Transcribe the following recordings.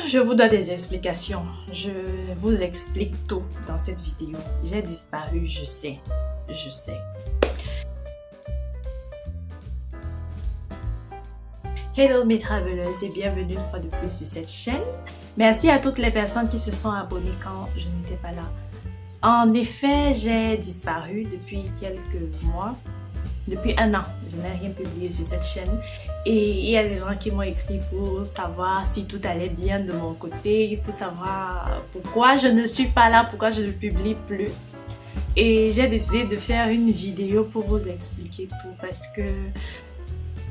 je vous donne des explications. Je vous explique tout dans cette vidéo. J'ai disparu, je sais. Hello mes travelers et bienvenue une fois de plus sur cette chaîne. Merci à toutes les personnes qui se sont abonnées quand je n'étais pas là. En effet, j'ai disparu depuis quelques mois. Depuis 1 an, je n'ai rien publié sur cette chaîne. Et il y a des gens qui m'ont écrit pour savoir si tout allait bien de mon côté, pour savoir pourquoi je ne suis pas là, pourquoi je ne publie plus. Et j'ai décidé de faire une vidéo pour vous expliquer tout parce que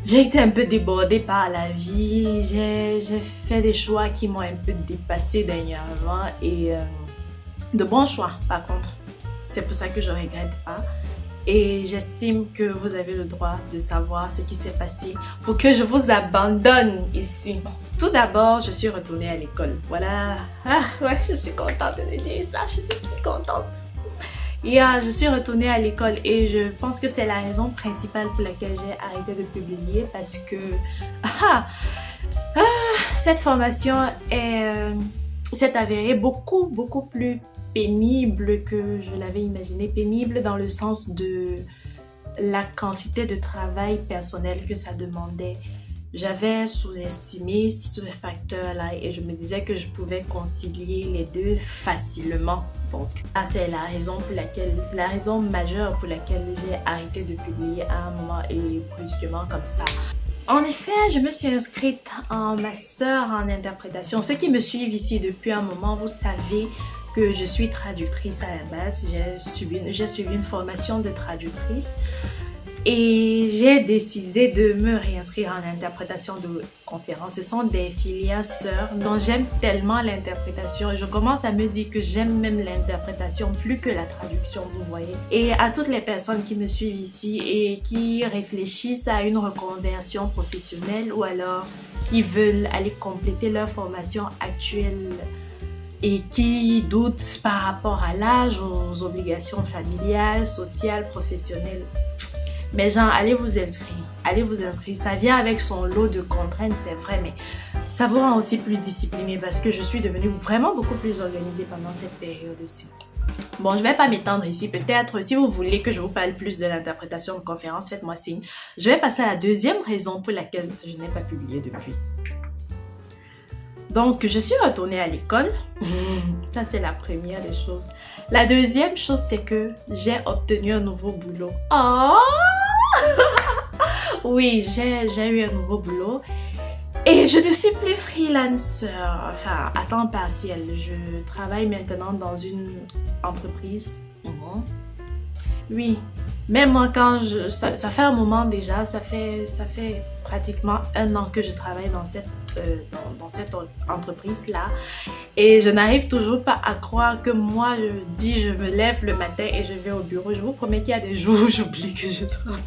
j'ai été un peu débordée par la vie. J'ai fait des choix qui m'ont un peu dépassée dernièrement et de bons choix par contre. C'est pour ça que je ne regrette pas. Et j'estime que vous avez le droit de savoir ce qui s'est passé pour que je vous abandonne ici. Tout d'abord, je suis retournée à l'école. Voilà. Ah, ouais, je suis contente de dire ça. Je suis si contente. Je suis retournée à l'école et je pense que c'est la raison principale pour laquelle j'ai arrêté de publier parce que cette formation s'est avérée beaucoup plus pénible que je l'avais imaginé. Pénible dans le sens de la quantité de travail personnel que ça demandait. J'avais sous-estimé ce facteur-là et je me disais que je pouvais concilier les deux facilement. Donc, c'est la raison majeure pour laquelle j'ai arrêté de publier à un moment et brusquement comme ça. En effet, je me suis inscrite en master en interprétation. Ceux qui me suivent ici depuis un moment, vous savez que je suis traductrice à la base. J'ai suivi une formation de traductrice et j'ai décidé de me réinscrire en interprétation de conférences. Ce sont des filières sœurs dont j'aime tellement l'interprétation. Je commence à me dire que j'aime même l'interprétation plus que la traduction, vous voyez. Et à toutes les personnes qui me suivent ici et qui réfléchissent à une reconversion professionnelle ou alors qui veulent aller compléter leur formation actuelle et qui doutent par rapport à l'âge, aux obligations familiales, sociales, professionnelles. Mais genre, allez vous inscrire. Ça vient avec son lot de contraintes, c'est vrai, mais ça vous rend aussi plus discipliné parce que je suis devenue vraiment beaucoup plus organisée pendant cette période-ci. Bon, je vais pas m'étendre ici. Peut-être, si vous voulez que je vous parle plus de l'interprétation de conférence, faites-moi signe. Je vais passer à la deuxième raison pour laquelle je n'ai pas publié depuis. Donc, je suis retournée à l'école. Ça, c'est la première des choses. La deuxième chose, c'est que j'ai obtenu un nouveau boulot. Oh! Oui, j'ai eu un nouveau boulot. Et je ne suis plus freelancer, enfin, à temps partiel. Je travaille maintenant dans une entreprise. Oui, même moi, ça fait un moment déjà, ça fait pratiquement 1 an que je travaille dans cette entreprise-là. Et je n'arrive toujours pas à croire que moi, je me lève le matin et je vais au bureau. Je vous promets qu'il y a des jours où j'oublie que je travaille.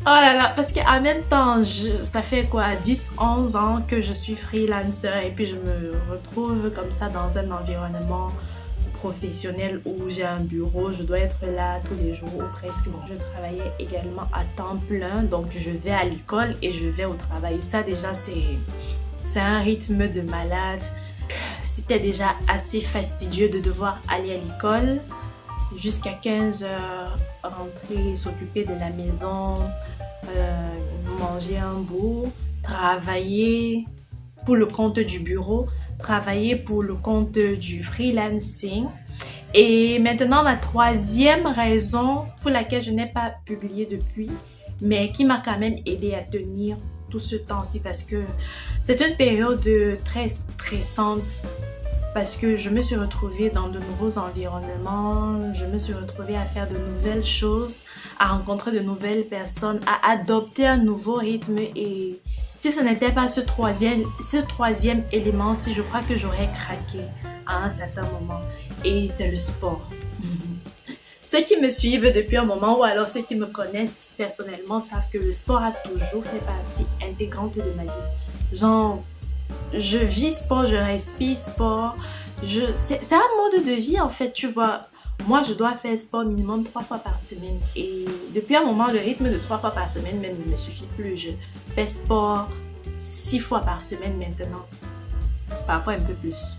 Oh là là, parce qu'en même temps, ça fait quoi, 10-11 ans que je suis freelancer et puis je me retrouve comme ça dans un environnement professionnel où j'ai un bureau, je dois être là tous les jours ou presque. Bon, je travaillais également à temps plein, donc je vais à l'école et je vais au travail. Ça déjà, c'est un rythme de malade. C'était déjà assez fastidieux de devoir aller à l'école jusqu'à 15h, rentrer, s'occuper de la maison, manger un bout, travailler pour le compte du bureau, travailler pour le compte du freelancing. Et maintenant, ma troisième raison pour laquelle je n'ai pas publié depuis, mais qui m'a quand même aidé à tenir tout ce temps-ci parce que c'est une période très stressante parce que je me suis retrouvée dans de nouveaux environnements, je me suis retrouvée à faire de nouvelles choses, à rencontrer de nouvelles personnes, à adopter un nouveau rythme et si ce n'était pas ce troisième élément, je crois que j'aurais craqué à un certain moment. Et c'est le sport. Ceux qui me suivent depuis un moment ou alors ceux qui me connaissent personnellement savent que le sport a toujours fait partie intégrante de ma vie. Genre, je vis sport, je respire sport. C'est un mode de vie en fait, tu vois. Moi, je dois faire sport minimum 3 fois par semaine. Et depuis un moment, le rythme de 3 fois par semaine même ne me suffit plus. Je fais sport 6 fois par semaine maintenant, parfois un peu plus.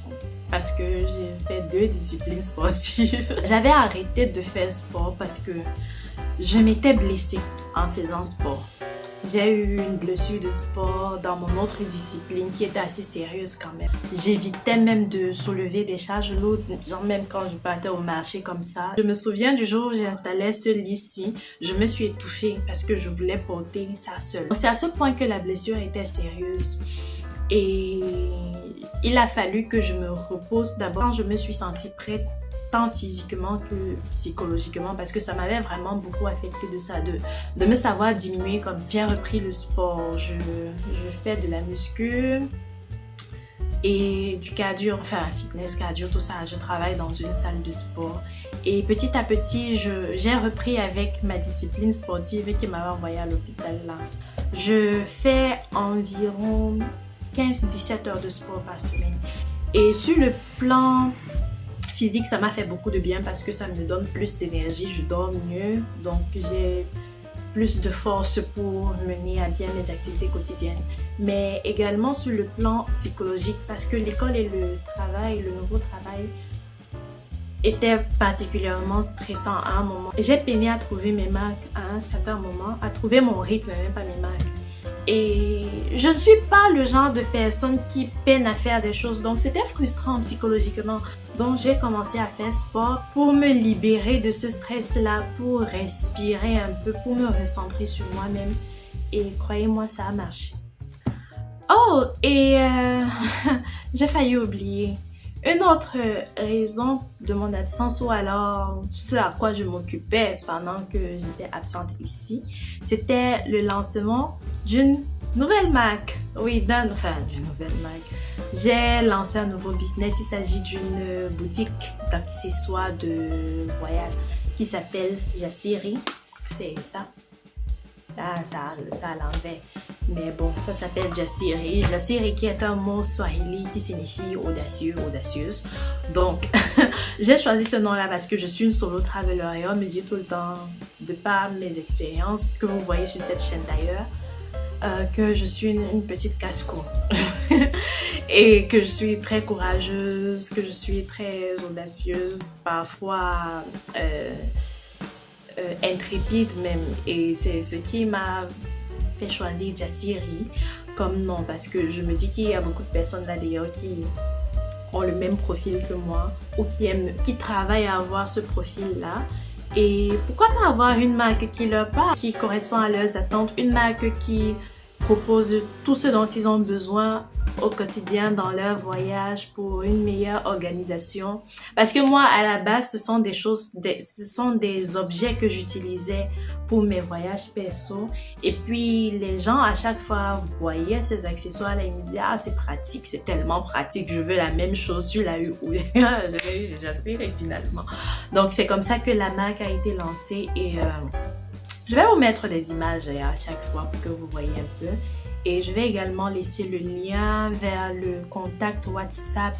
Parce que j'ai fait 2 disciplines sportives. J'avais arrêté de faire sport parce que je m'étais blessée en faisant sport. J'ai eu une blessure de sport dans mon autre discipline qui était assez sérieuse quand même. J'évitais même de soulever des charges lourdes, genre même quand je partais au marché comme ça. Je me souviens du jour où j'ai installé ce lit-ci, je me suis étouffée parce que je voulais porter ça seule. C'est à ce point que la blessure était sérieuse. Et il a fallu que je me repose d'abord quand je me suis sentie prête, tant physiquement que psychologiquement, parce que ça m'avait vraiment beaucoup affecté de me savoir diminuer comme ça. J'ai repris le sport, je fais de la muscu et du cardio, enfin fitness, cardio, tout ça. Je travaille dans une salle de sport et petit à petit, j'ai repris avec ma discipline sportive qui m'avait envoyée à l'hôpital là. Je fais environ 15-17 heures de sport par semaine. Et sur le plan physique, ça m'a fait beaucoup de bien parce que ça me donne plus d'énergie, je dors mieux, donc j'ai plus de force pour mener à bien mes activités quotidiennes. Mais également sur le plan psychologique parce que l'école et le travail, le nouveau travail était particulièrement stressant à un moment. J'ai peiné à trouver mes marques à un certain moment, à trouver mon rythme, même pas mes marques. Et je ne suis pas le genre de personne qui peine à faire des choses, donc c'était frustrant psychologiquement. Donc j'ai commencé à faire sport pour me libérer de ce stress-là, pour respirer un peu, pour me recentrer sur moi-même. Et croyez-moi, ça a marché. Oh, et j'ai failli oublier. Une autre raison de mon absence, ou alors ce à quoi je m'occupais pendant que j'étais absente ici, c'était le lancement d'une nouvelle marque. Oui, d'une nouvelle marque. J'ai lancé un nouveau business. Il s'agit d'une boutique d'accessoires de voyage qui s'appelle Jassiri. C'est ça. Ça à l'envers. Mais bon, ça s'appelle Jassiri. Jassiri qui est un mot swahili qui signifie audacieux, audacieuse. Donc, j'ai choisi ce nom-là parce que je suis une solo traveler et on me dit tout le temps, de par mes expériences que vous voyez sur cette chaîne d'ailleurs, que je suis une petite casse-cou et que je suis très courageuse, que je suis très audacieuse, parfois intrépide même, et c'est ce qui m'a fait choisir Jassiri comme nom parce que je me dis qu'il y a beaucoup de personnes là d'ailleurs qui ont le même profil que moi ou qui travaillent à avoir ce profil là. Et pourquoi pas avoir une marque qui leur parle, qui correspond à leurs attentes, une marque qui propose tout ce dont ils ont besoin au quotidien dans leur voyage pour une meilleure organisation. Parce que moi, à la base, ce sont des objets que j'utilisais pour mes voyages perso. Et puis, les gens, à chaque fois, voyaient ces accessoires-là, ils me disaient « Ah, c'est pratique, c'est tellement pratique, je veux la même chose, tu l'as eu où ?» J'ai Jassiri finalement. Donc, c'est comme ça que la marque a été lancée et je vais vous mettre des images à chaque fois pour que vous voyez un peu. Et je vais également laisser le lien vers le contact WhatsApp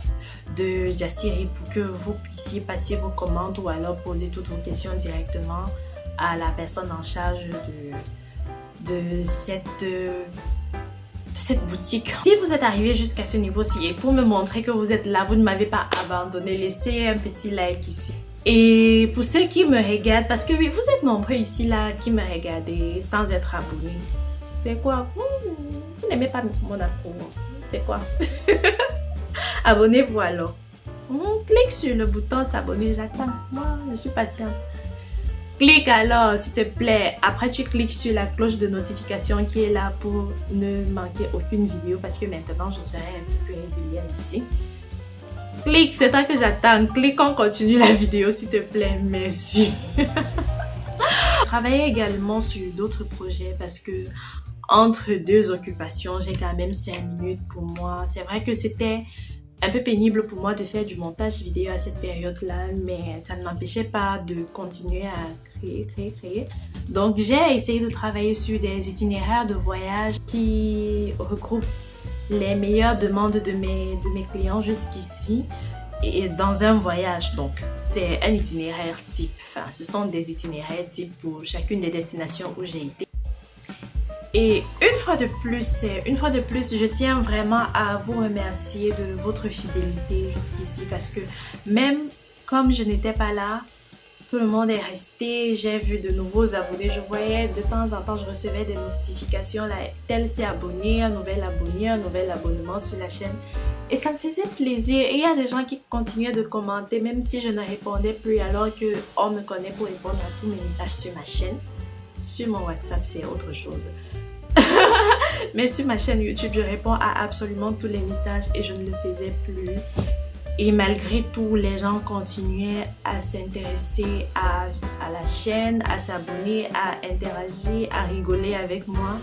de Jassiri pour que vous puissiez passer vos commandes ou alors poser toutes vos questions directement à la personne en charge de cette boutique. Si vous êtes arrivé jusqu'à ce niveau-ci et pour me montrer que vous êtes là, vous ne m'avez pas abandonné, laissez un petit like ici. Et pour ceux qui me regardent, parce que oui, vous êtes nombreux ici là qui me regardez sans être abonnés. C'est quoi? Vous n'aimez pas mon afro? C'est quoi? Abonnez-vous alors. Clique sur le bouton s'abonner, j'attends. Moi, je suis patiente. Clique alors, s'il te plaît. Après, tu cliques sur la cloche de notification qui est là pour ne manquer aucune vidéo parce que maintenant, je serai un peu plus régulière ici. Clique, c'est ça que j'attends. Clique, on continue la vidéo, s'il te plaît. Merci. Je travaillais également sur d'autres projets parce que entre deux occupations, j'ai quand même 5 minutes pour moi. C'est vrai que c'était un peu pénible pour moi de faire du montage vidéo à cette période-là, mais ça ne m'empêchait pas de continuer à créer. Donc, j'ai essayé de travailler sur des itinéraires de voyage qui regroupent les meilleures demandes de mes clients jusqu'ici et dans un voyage. Donc, c'est un itinéraire type. Enfin, ce sont des itinéraires types pour chacune des destinations où j'ai été. Et une fois de plus, je tiens vraiment à vous remercier de votre fidélité jusqu'ici parce que même comme je n'étais pas là, tout le monde est resté, j'ai vu de nouveaux abonnés, je voyais de temps en temps, je recevais des notifications, là, tel s'est abonné, un nouvel abonnement sur la chaîne. Et ça me faisait plaisir. Et il y a des gens qui continuaient de commenter, même si je ne répondais plus, alors qu'on me connaît pour répondre à tous mes messages sur ma chaîne. Sur mon WhatsApp, c'est autre chose. Mais sur ma chaîne YouTube, je réponds à absolument tous les messages et je ne le faisais plus. Et malgré tout, les gens continuaient à s'intéresser à la chaîne, à s'abonner, à interagir, à rigoler avec moi.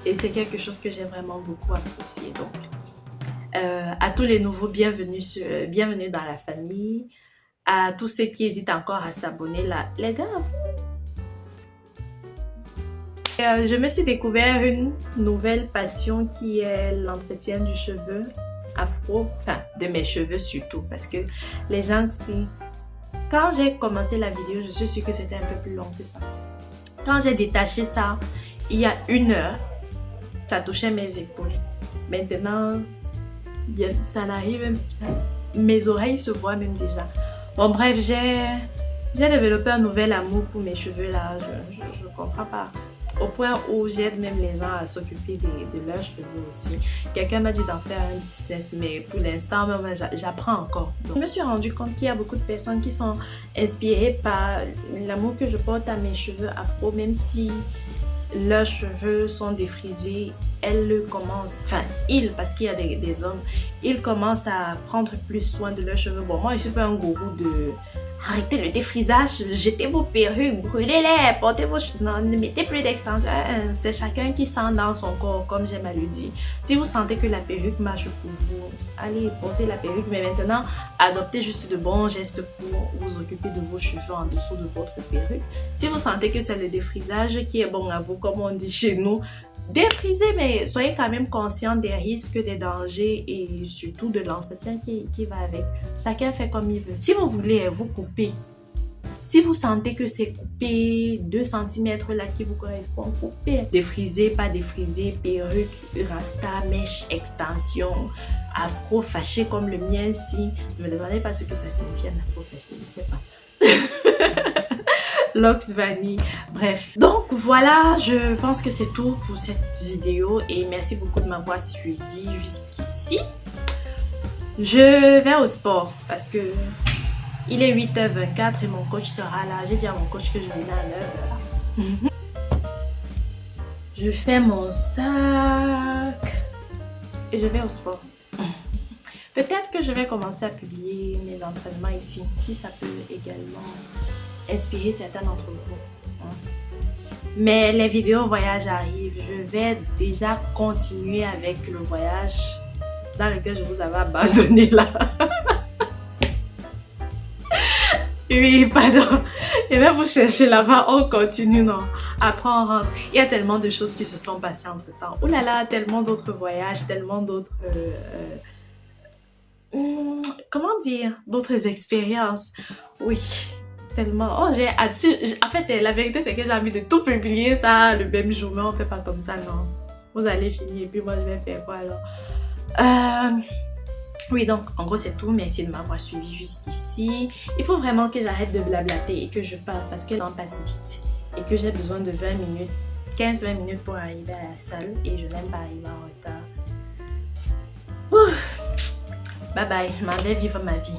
Et c'est quelque chose que j'ai vraiment beaucoup apprécié. Donc, à tous les nouveaux, bienvenue dans la famille. À tous ceux qui hésitent encore à s'abonner, là, les gars, je me suis découvert une nouvelle passion qui est l'entretien du cheveu afro, enfin de mes cheveux surtout, parce que les gens, quand j'ai commencé la vidéo, je suis sûre que c'était un peu plus long que ça. Quand j'ai détaché ça, il y a 1 heure, ça touchait mes épaules. Maintenant, bien, ça n'arrive, mes oreilles se voient même déjà. Bon bref, j'ai développé un nouvel amour pour mes cheveux là, je comprends pas. Au point où j'aide même les gens à s'occuper de leurs cheveux aussi. Quelqu'un m'a dit d'en faire un business, mais pour l'instant, j'apprends encore. Donc, je me suis rendu compte qu'il y a beaucoup de personnes qui sont inspirées par l'amour que je porte à mes cheveux afro, même si leurs cheveux sont défrisés, elles commencent, enfin ils, parce qu'il y a des hommes, ils commencent à prendre plus soin de leurs cheveux. Bon, moi je suis pas un gourou de arrêtez le défrisage, jetez vos perruques, brûlez-les, portez vos cheveux, non, ne mettez plus d'extensions. C'est chacun qui sent dans son corps, comme j'aime à le dire. Si vous sentez que la perruque marche pour vous, allez portez la perruque, mais maintenant adoptez juste de bons gestes pour vous occuper de vos cheveux en dessous de votre perruque. Si vous sentez que c'est le défrisage qui est bon à vous, comme on dit chez nous, défrisez, mais soyez quand même conscient des risques, des dangers et surtout de l'entretien qui va avec. Chacun fait comme il veut. Si vous voulez vous couper, si vous sentez que c'est coupé 2 cm là qui vous correspond, coupez. Défrisez, pas défrisez, perruque, rasta, mèche, extension, afro fâché comme le mien si. Ne me demandez pas ce que ça signifie un afro fâché, je ne sais pas. Locks Vanille, bref. Donc voilà, je pense que c'est tout pour cette vidéo et merci beaucoup de m'avoir suivi jusqu'ici. Je vais au sport parce que il est 8h24 et mon coach sera là. J'ai dit à mon coach que je venais à 9h. Je fais mon sac et je vais au sport. Peut-être que je vais commencer à publier mes entraînements ici, si ça peut également inspirer certains d'entre vous. Mais les vidéos voyage arrivent. Je vais déjà continuer avec le voyage dans lequel je vous avais abandonné là. Oui, pardon. Et même vous chercher là-bas, on continue, non. Après, on rentre. Il y a tellement de choses qui se sont passées entre temps. Oh là là, tellement d'autres voyages, tellement d'autres... comment dire? D'autres expériences. Oui. Tellement. Oh, j'ai hâte. En fait, la vérité, c'est que j'ai envie de tout publier ça le même jour, mais on fait pas comme ça, non. Vous allez finir et puis moi, je vais faire quoi alors? Oui, donc, en gros, c'est tout. Merci de m'avoir suivi jusqu'ici. Il faut vraiment que j'arrête de blablater et que je parle parce que l'on passe vite et que j'ai besoin de 20 minutes, 15-20 minutes pour arriver à la salle et je n'aime pas arriver en retard. Ouh. Bye bye, je m'en vais vivre ma vie.